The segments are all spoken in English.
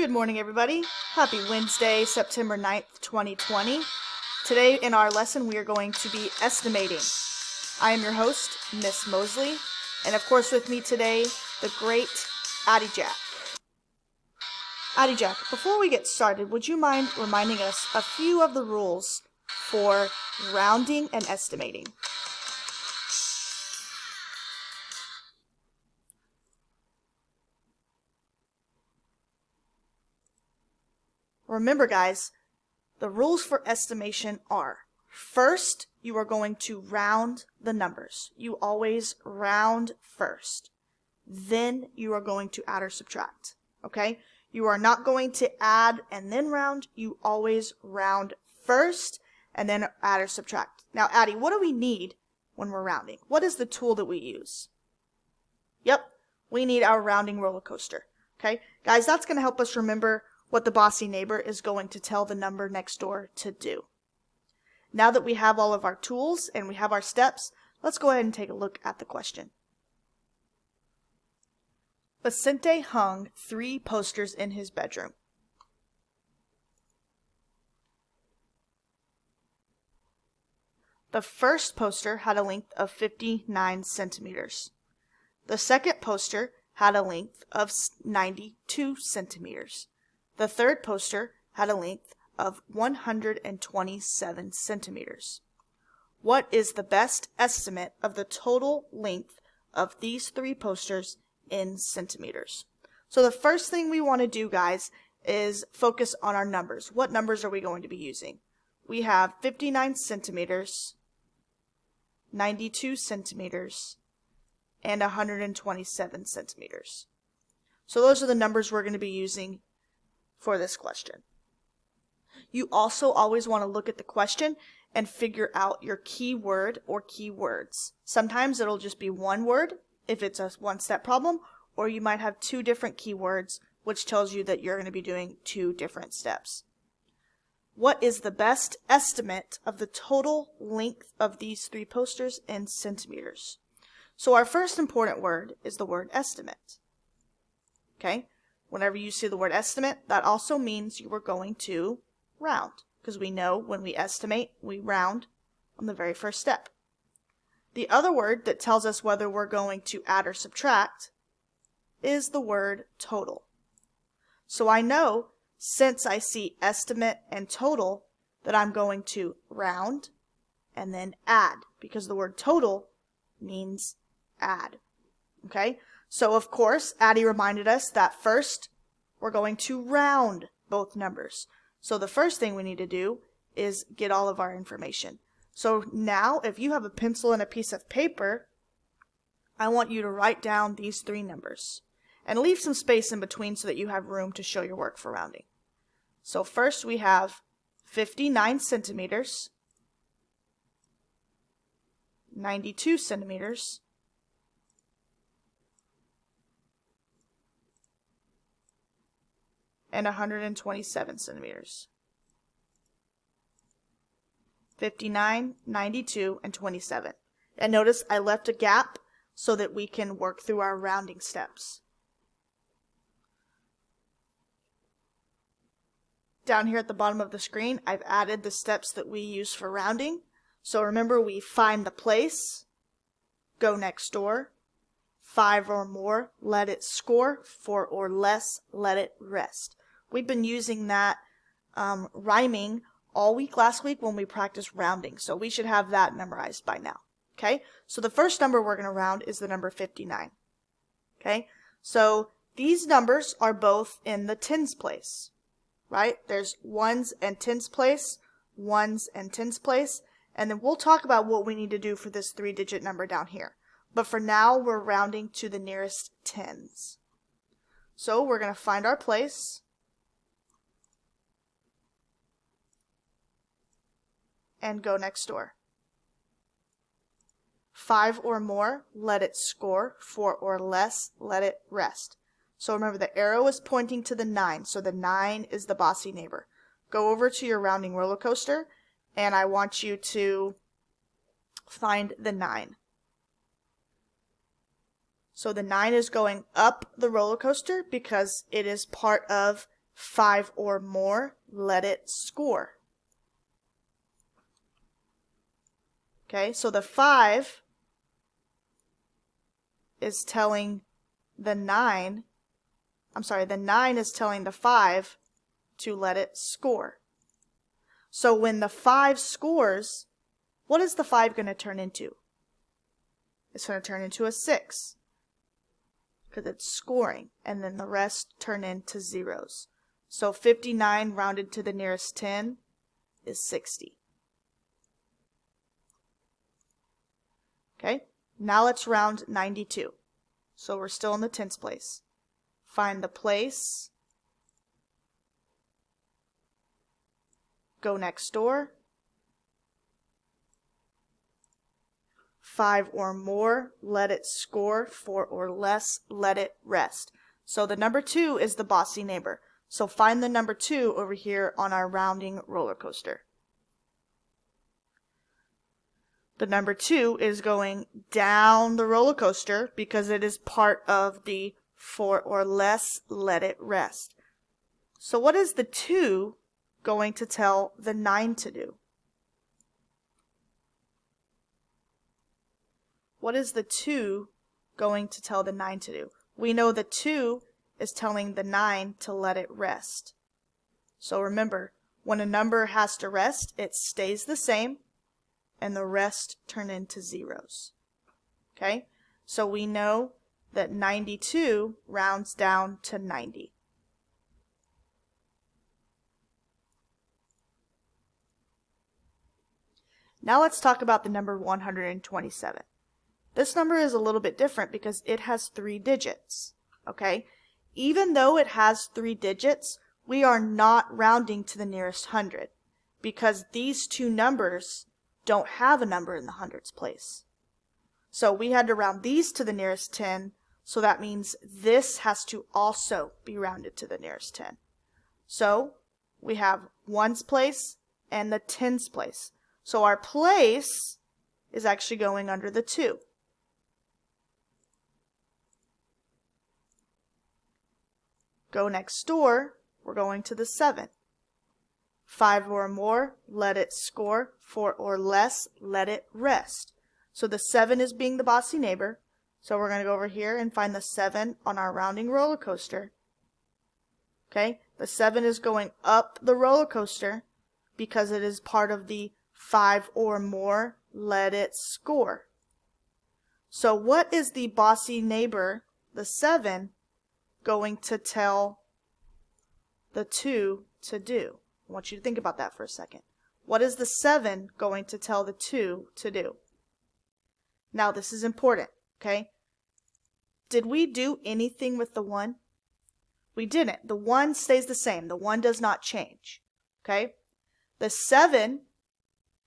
Good morning, everybody. Happy Wednesday, September 9th, 2020. Today in our lesson, we are going to be estimating. I am your host, Miss Mosley, and of course with me today, the great Addie Jack. Addie Jack, before we get started, would you mind reminding us a few of the rules for rounding and estimating? Remember, guys, the rules for estimation are, first, you are going to round the numbers. You always round first. Then you are going to add or subtract, okay? You are not going to add and then round. You always round first and then add or subtract. Now, Addie, what do we need when we're rounding? What is the tool that we use? Yep, we need our rounding roller coaster, okay? Guys, that's going to help us remember what the bossy neighbor is going to tell the number next door to do. Now that we have all of our tools and we have our steps, let's go ahead and take a look at the question. Vicente hung 3 posters in his bedroom. The first poster had a length of 59 centimeters. The second poster had a length of 92 centimeters. The third poster had a length of 127 centimeters. What is the best estimate of the total length of these 3 posters in centimeters? So the first thing we want to do, guys, is focus on our numbers. What numbers are we going to be using? We have 59 centimeters, 92 centimeters, and 127 centimeters. So those are the numbers we're going to be using for this question. You also always want to look at the question and figure out your keyword or keywords. Sometimes it'll just be one word if it's a one-step problem, or you might have 2 different keywords, which tells you that you're going to be doing 2 different steps. What is the best estimate of the total length of these 3 posters in centimeters? So our first important word is the word estimate. Okay? Whenever you see the word estimate, that also means you are going to round, because we know when we estimate, we round on the very first step. The other word that tells us whether we're going to add or subtract is the word total. So I know, since I see estimate and total, that I'm going to round and then add, because the word total means add. Okay? So of course, Addie reminded us that first we're going to round both numbers. So the first thing we need to do is get all of our information. So now, if you have a pencil and a piece of paper, I want you to write down these 3 numbers and leave some space in between so that you have room to show your work for rounding. So first we have 59 centimeters, 92 centimeters, and 127 centimeters. 59, 92, and 27. And notice I left a gap so that we can work through our rounding steps. Down here at the bottom of the screen, I've added the steps that we use for rounding. So remember, we find the place, go next door, 5 or more, let it score, 4 or less, let it rest. We've been using that rhyming all week last week when we practiced rounding, so we should have that memorized by now. Okay, so the first number we're going to round is the number 59. Okay, so these numbers are both in the tens place, right? There's ones and tens place, ones and tens place, and then we'll talk about what we need to do for this 3-digit number down here. But for now, we're rounding to the nearest tens. So we're going to find our place. And go next door. 5 or more, let it score. 4 or less, let it rest. So remember, the arrow is pointing to the 9, so the 9 is the bossy neighbor. Go over to your rounding roller coaster, and I want you to find the 9. So the 9 is going up the roller coaster because it is part of 5 or more, let it score. Okay, so the 5 is telling the 9, the 9 is telling the 5 to let it score. So when the 5 scores, what is the 5 going to turn into? It's going to turn into a 6 because it's scoring, and then the rest turn into zeros. So 59 rounded to the nearest 10 is 60. Okay, now let's round 92. So we're still in the tens place. Find the place, go next door, 5 or more, let it score, 4 or less, let it rest. So the number 2 is the bossy neighbor. So find the number 2 over here on our rounding roller coaster. The number 2 is going down the roller coaster because it is part of the 4 or less, let it rest. So what is the 2 going to tell the 9 to do? What is the 2 going to tell the 9 to do? We know the 2 is telling the 9 to let it rest. So remember, when a number has to rest, it stays the same, and the rest turn into zeros. Okay? So we know that 92 rounds down to 90. Now let's talk about the number 127. This number is a little bit different because it has 3 digits. Okay? Even though it has 3 digits, we are not rounding to the nearest hundred because these two numbers don't have a number in the hundreds place. So we had to round these to the nearest 10, so that means this has to also be rounded to the nearest 10. So we have ones place and the tens place. So our place is actually going under the 2. Go next door, we're going to the 7. 5 or more, let it score. 4 or less, let it rest. So the 7 is being the bossy neighbor. So we're going to go over here and find the 7 on our rounding roller coaster. Okay, the 7 is going up the roller coaster because it is part of the 5 or more, let it score. So what is the bossy neighbor, the 7, going to tell the 2 to do? I want you to think about that for a second. What is the 7 going to tell the 2 to do? Now this is important, okay? Did we do anything with the 1? We didn't. The 1 stays the same. The 1 does not change, okay? The 7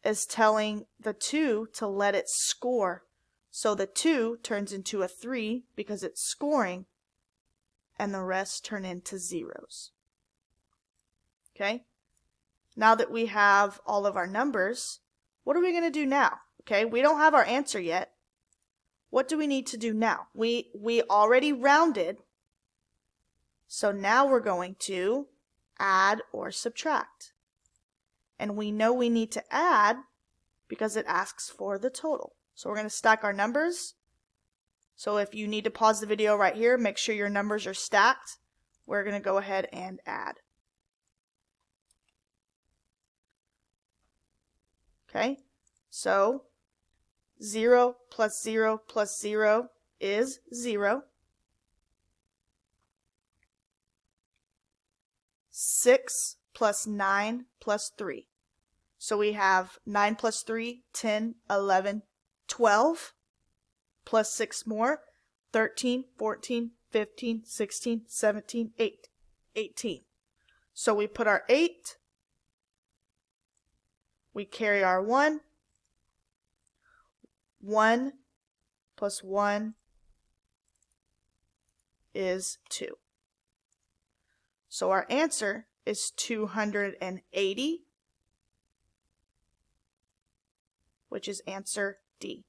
is telling the 2 to let it score. So the 2 turns into a 3 because it's scoring, and the rest turn into zeros. Okay? Now that we have all of our numbers, what are we going to do now? Okay, we don't have our answer yet. What do we need to do now? We already rounded, so now we're going to add or subtract. And we know we need to add because it asks for the total. So we're going to stack our numbers. So if you need to pause the video right here, make sure your numbers are stacked. We're going to go ahead and add. Okay, so 0 plus 0 plus 0 is 0. 6 plus 9 plus 3. So we have 9 plus 3, 10, 11, 12, plus 6 more, 13, 14, 15, 16, 17, 18. So we put our 8, we carry our 1, 1 plus 1 is 2. So our answer is 280, which is answer D.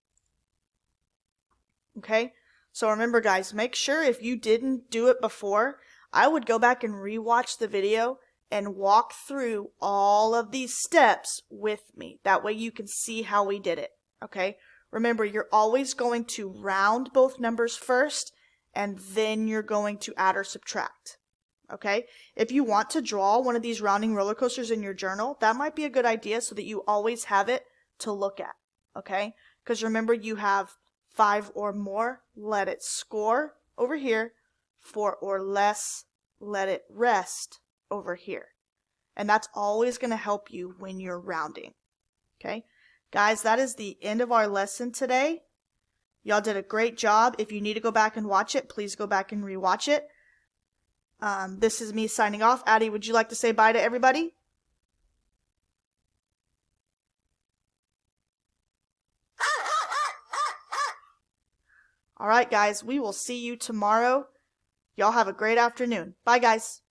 Okay, so remember guys, make sure if you didn't do it before, I would go back and rewatch the video and walk through all of these steps with me. That way you can see how we did it, okay? Remember, you're always going to round both numbers first, and then you're going to add or subtract, okay? If you want to draw one of these rounding roller coasters in your journal, that might be a good idea so that you always have it to look at, okay? Because remember, you have 5 or more, let it score over here. 4 or less, let it rest over here. And that's always going to help you when you're rounding, okay? Guys, that is the end of our lesson today. Y'all did a great job. If you need to go back and watch it, please go back and rewatch it. This is me signing off. Addie, would you like to say bye to everybody? All right, guys, we will see you tomorrow. Y'all have a great afternoon. Bye, guys.